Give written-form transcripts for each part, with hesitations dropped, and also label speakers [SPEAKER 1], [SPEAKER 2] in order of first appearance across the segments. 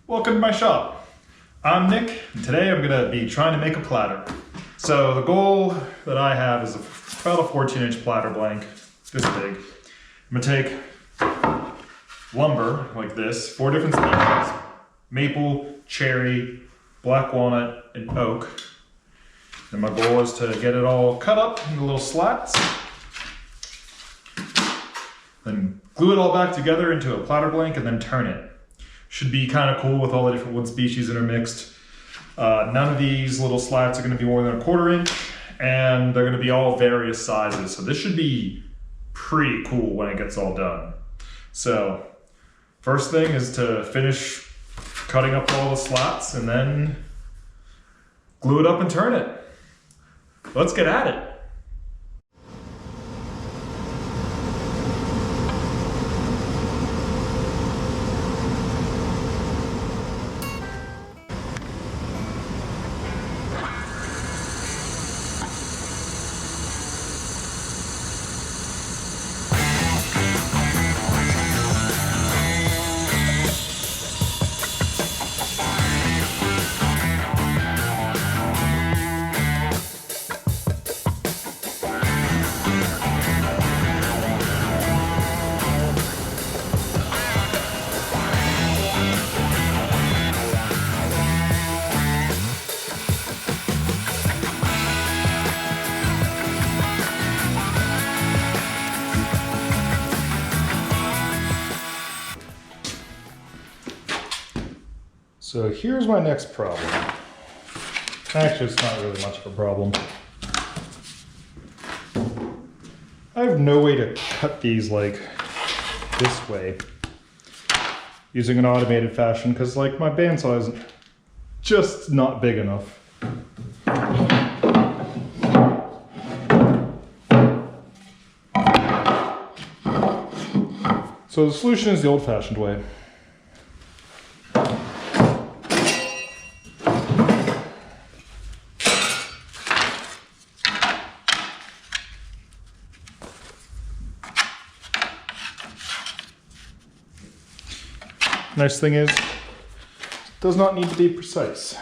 [SPEAKER 1] Welcome to my shop. I'm Nick, and today I'm going to be trying to make a platter. So the goal that I have is about a 14-inch platter blank, this big. I'm going to take lumber like this, 4 different species: maple, cherry, black walnut, and oak. And my goal is to get it all cut up into little slats, then glue it all back together into a platter blank and then turn it. Should be kind of cool with all the different wood species intermixed. None of these little slats are going to be more than 1/4 inch, and they're going to be all various sizes. So this should be pretty cool when it gets all done. So first thing is to finish cutting up all the slats and then glue it up and turn it. Let's get at it. So here's my next problem. Actually, it's not really much of a problem. I have no way to cut these like this way using an automated fashion because like my bandsaw is just not big enough. So the solution is the old-fashioned way. Nice thing is, it does not need to be precise.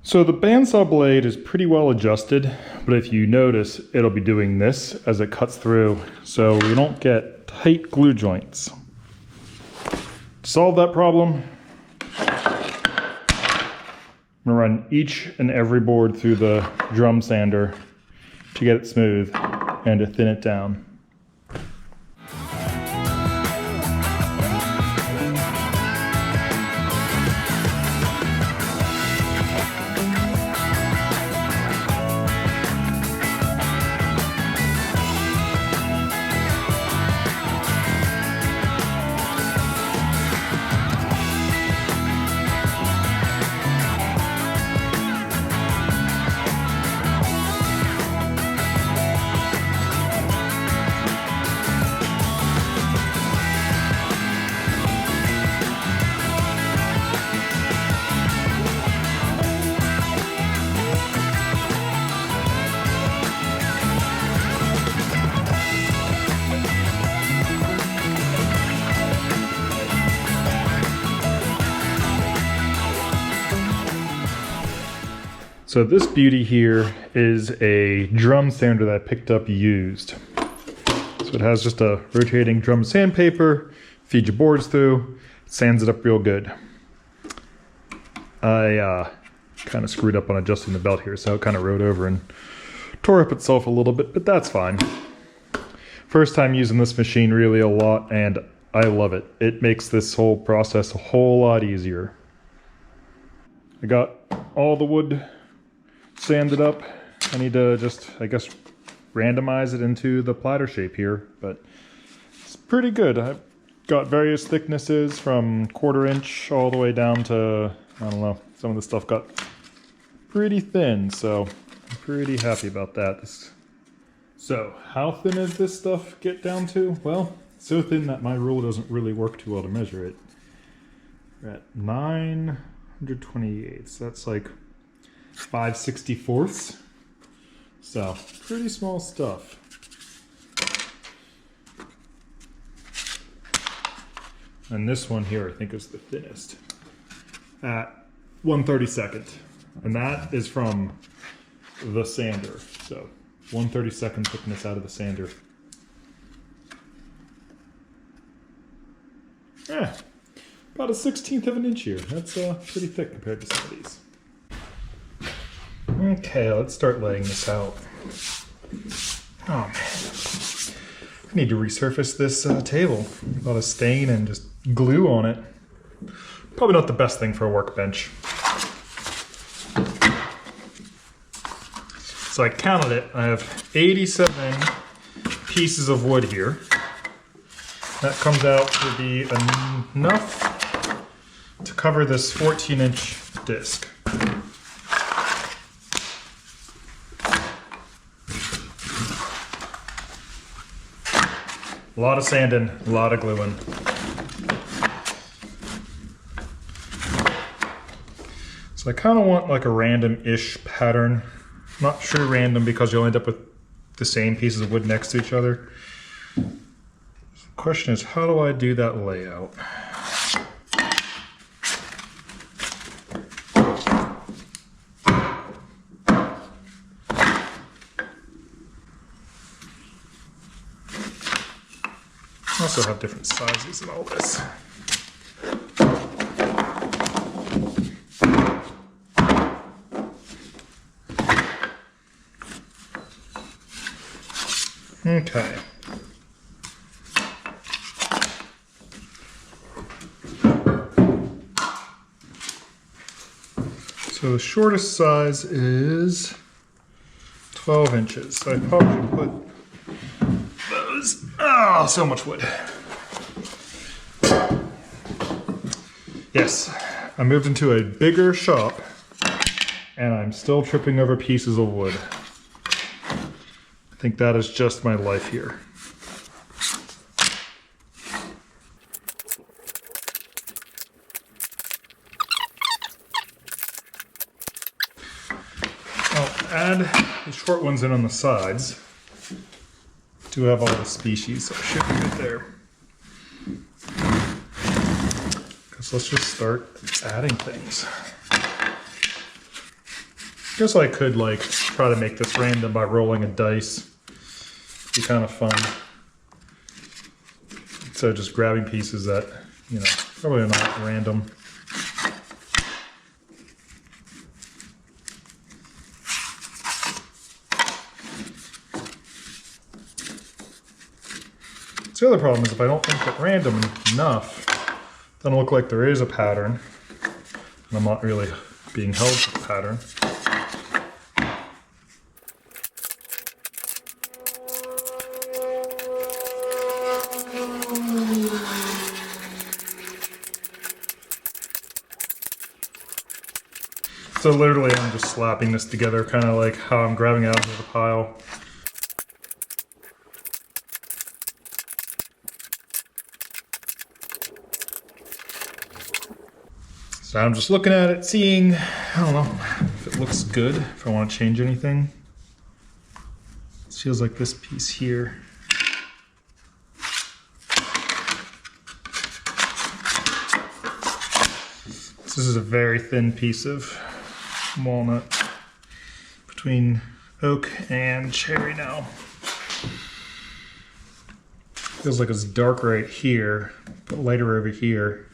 [SPEAKER 1] So the bandsaw blade is pretty well adjusted, but if you notice, it'll be doing this as it cuts through, so we don't get tight glue joints. To solve that problem, I'm gonna run each and every board through the drum sander to get it smooth and to thin it down. So this beauty here is a drum sander that I picked up used. So it has just a rotating drum sandpaper, feed your boards through, sands it up real good. I kind of screwed up on adjusting the belt here, so it kind of rode over and tore up itself a little bit, but that's fine. First time using this machine really a lot, and I love it. It makes this whole process a whole lot easier. I got all the wood sanded up. I need to just, I guess, randomize it into the platter shape here, but it's pretty good. Got various thicknesses from 1/4 inch all the way down to, I don't know, some of the stuff got pretty thin, so I'm pretty happy about that. So how thin does this stuff get down to? Well, so thin that my rule doesn't really work too well to measure it. We're at 9/28, that's like 5/64. So pretty small stuff. And this one here I think is the thinnest at 1/32, and that is from the sander. So 1/32 thickness out of the sander. Yeah, about 1/16 of an inch here. That's pretty thick compared to some of these. Okay, let's start laying this out. Oh man, I need to resurface this table. A lot of stain and just glue on it. Probably not the best thing for a workbench. So I counted it. I have 87 pieces of wood here. That comes out to be enough to cover this 14-inch disc. A lot of sanding, a lot of gluing. So I kind of want like a random-ish pattern. Not sure random because you'll end up with the same pieces of wood next to each other. So the question is, how do I do that layout? I also have different sizes and all this. Okay. So the shortest size is 12 inches. So I probably should put those. Oh, so much wood. Yes, I moved into a bigger shop and I'm still tripping over pieces of wood. I think that is just my life here. I'll add the short ones in on the sides. Do have all the species, so I should be good there. Because let's just start adding things. Guess I could like try to make this random by rolling a dice. Be kind of fun. So just grabbing pieces that, you know, probably are not random. So the other problem is if I don't make it random enough, then it'll look like there is a pattern. And I'm not really being held to the pattern. So literally I'm just slapping this together, kind of like how I'm grabbing out of the pile. So I'm just looking at it, seeing, I don't know, if it looks good, if I want to change anything. It feels like this piece here. This is a very thin piece of walnut between oak and cherry now. Feels like it's dark right here, but lighter over here.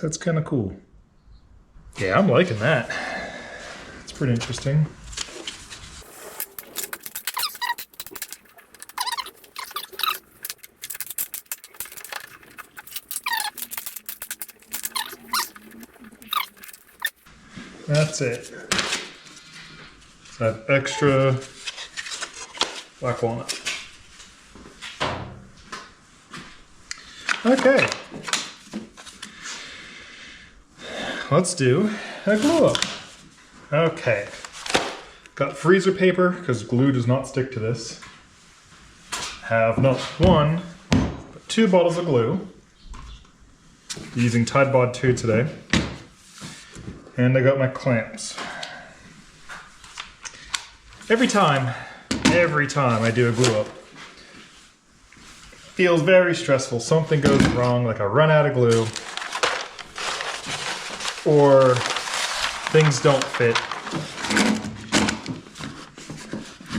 [SPEAKER 1] That's kind of cool. Yeah, I'm liking that. It's pretty interesting. That's it. That extra black walnut. Okay. Let's do a glue up. Okay. Got freezer paper, because glue does not stick to this. Have not one, but 2 bottles of glue. Using Tide Bod 2 today. And I got my clamps. Every time I do a glue up, feels very stressful. Something goes wrong, like I run out of glue, or things don't fit.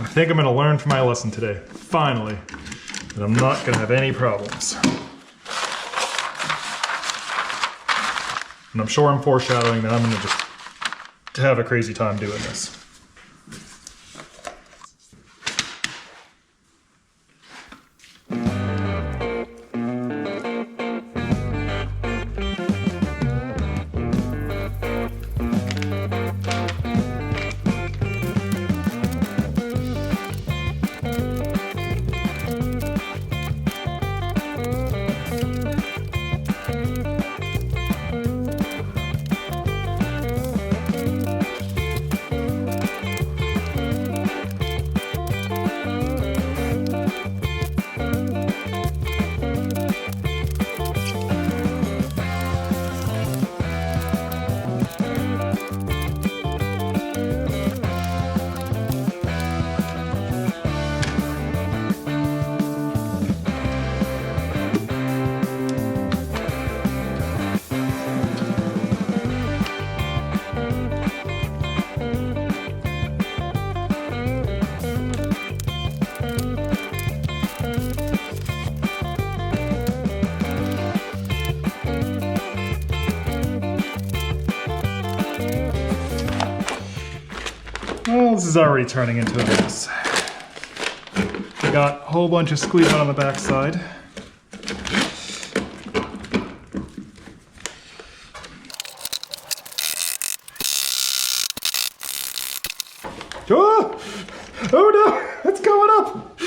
[SPEAKER 1] I think I'm gonna learn from my lesson today, finally, that I'm not gonna have any problems. And I'm sure I'm foreshadowing that I'm gonna just have a crazy time doing this. Well, this is already turning into a mess. Got a whole bunch of squeeze out on the back side. Oh! Oh no! It's going up!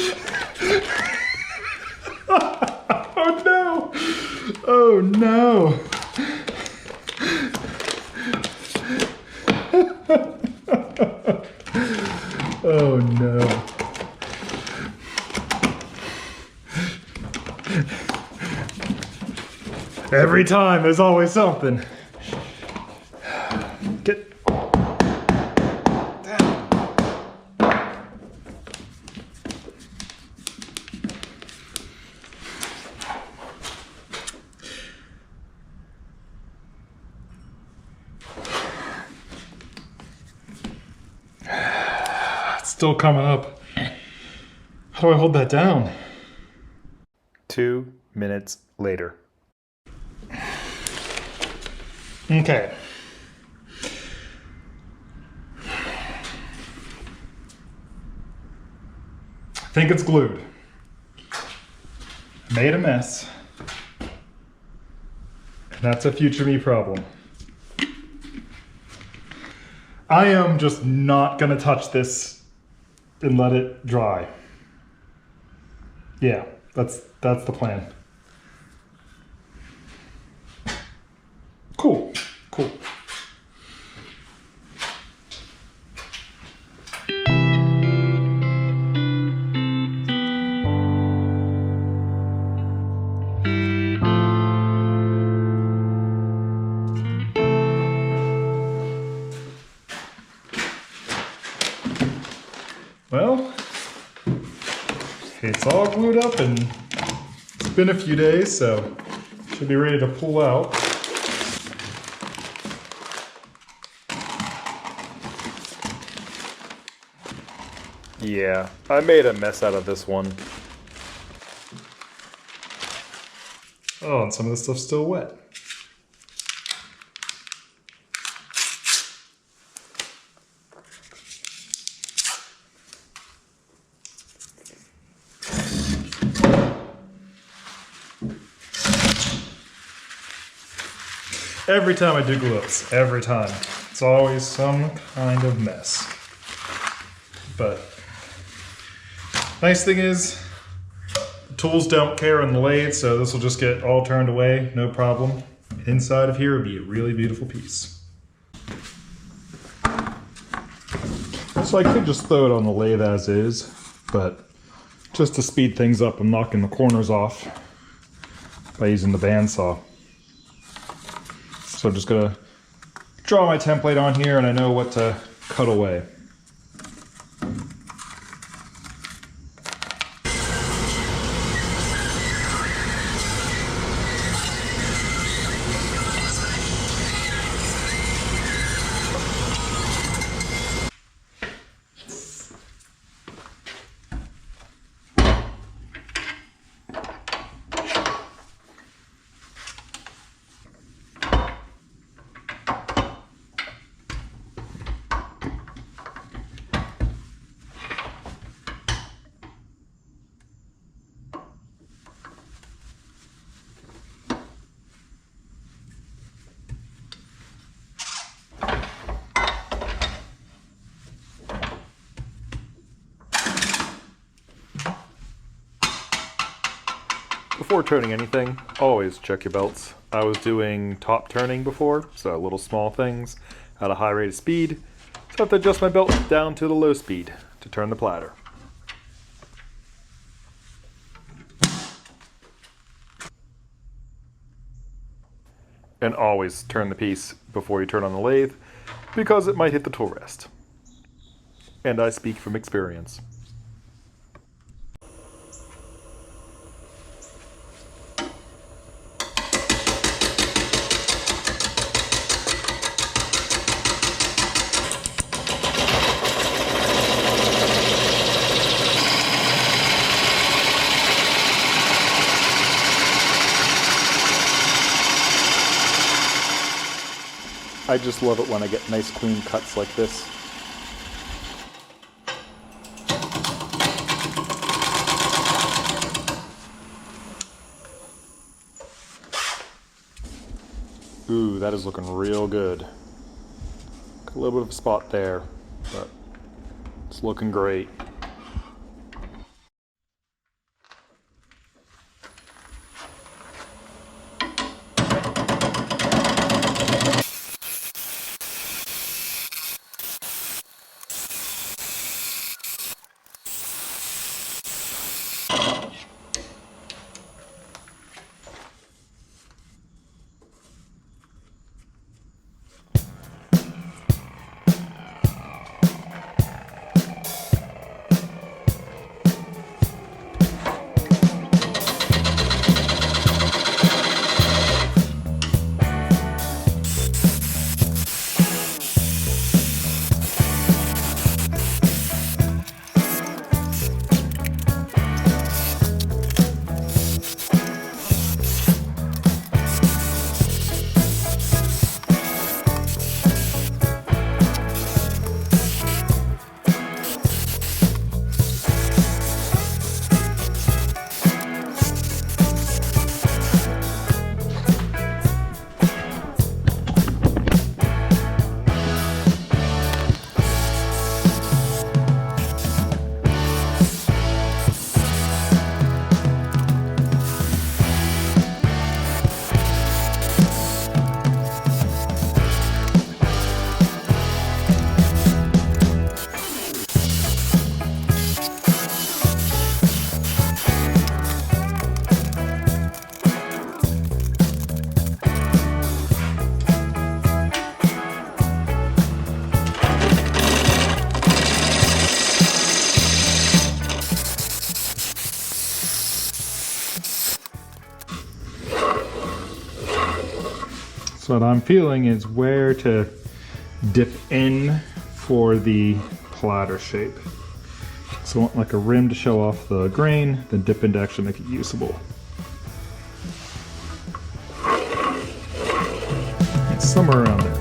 [SPEAKER 1] Oh no! Oh no! Oh no. Every time there's always something. Get down. It's still coming up. How do I hold that down? 2 minutes later. Okay. I think it's glued. Made a mess. And that's a future me problem. I am just not gonna touch this and let it dry. Yeah, that's the plan. Cool, cool. Well, it's all glued up and it's been a few days, so should be ready to pull out. Yeah, I made a mess out of this one. Oh, and some of the stuff's still wet. Every time I do glue ups, every time. It's always some kind of mess. But nice thing is, tools don't care on the lathe, so this will just get all turned away, no problem. Inside of here would be a really beautiful piece. So I could just throw it on the lathe as is, but just to speed things up, I'm knocking the corners off by using the bandsaw. So I'm just gonna draw my template on here and I know what to cut away. Before turning anything, always check your belts. I was doing top turning before, so little small things at a high rate of speed, so I have to adjust my belt down to the low speed to turn the platter. And always turn the piece before you turn on the lathe, because it might hit the tool rest. And I speak from experience. I just love it when I get nice clean cuts like this. Ooh, that is looking real good. Got a little bit of a spot there, but it's looking great. So what I'm feeling is where to dip in for the platter shape. So I want like a rim to show off the grain, then dip in to actually make it usable. It's somewhere around there.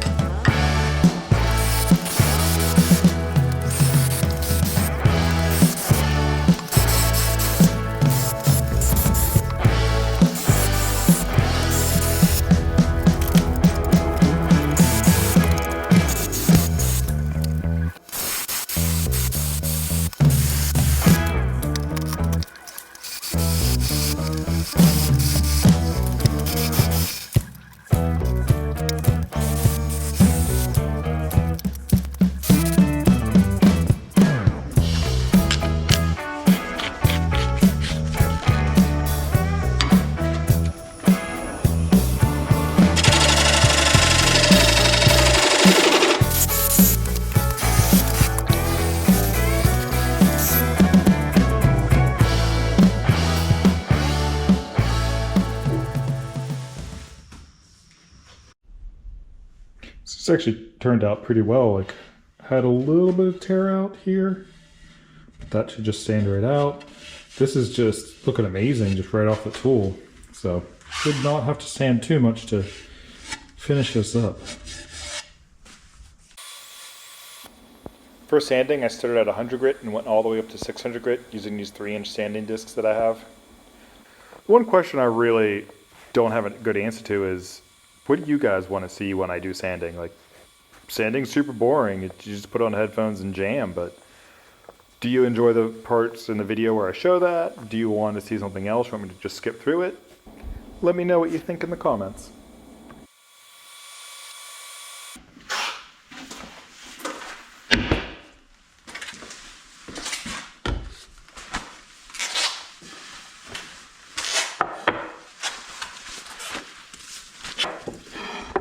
[SPEAKER 1] This actually turned out pretty well. Like, had a little bit of tear out here, but that should just stand right out. This is just looking amazing, just right off the tool. So should not have to sand too much to finish this up. For sanding, I started at 100 grit and went all the way up to 600 grit using these 3-inch sanding discs that I have. One question I really don't have a good answer to is, what do you guys want to see when I do sanding? Like, sanding's super boring. You just put on headphones and jam, but do you enjoy the parts in the video where I show that? Do you want to see something else? Want me to just skip through it? Let me know what you think in the comments.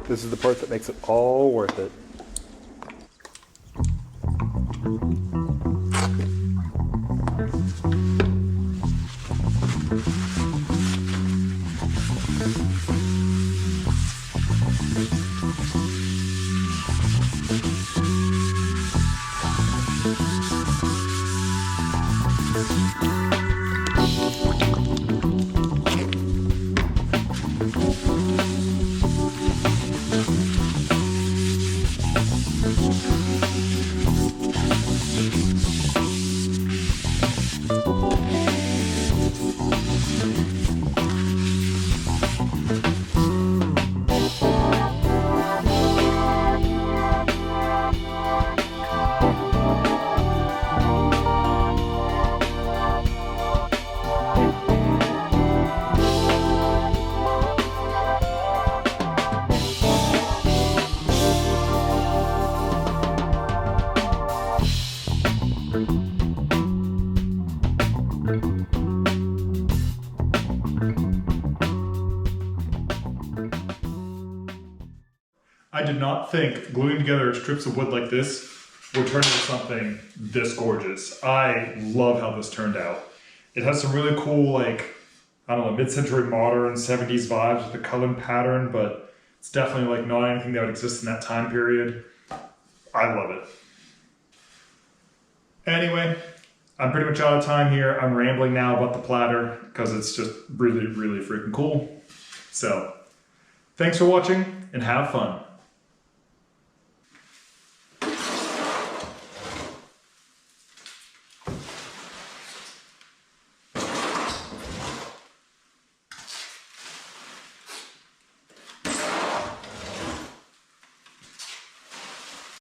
[SPEAKER 1] This is the part that makes it all worth it. I did not think gluing together strips of wood like this would turn into something this gorgeous. I love how this turned out. It has some really cool, like, I don't know, mid-century modern 70s vibes with the color and pattern, but it's definitely like not anything that would exist in that time period. I love it. Anyway, I'm pretty much out of time here. I'm rambling now about the platter because it's just really, really freaking cool. So, thanks for watching and have fun.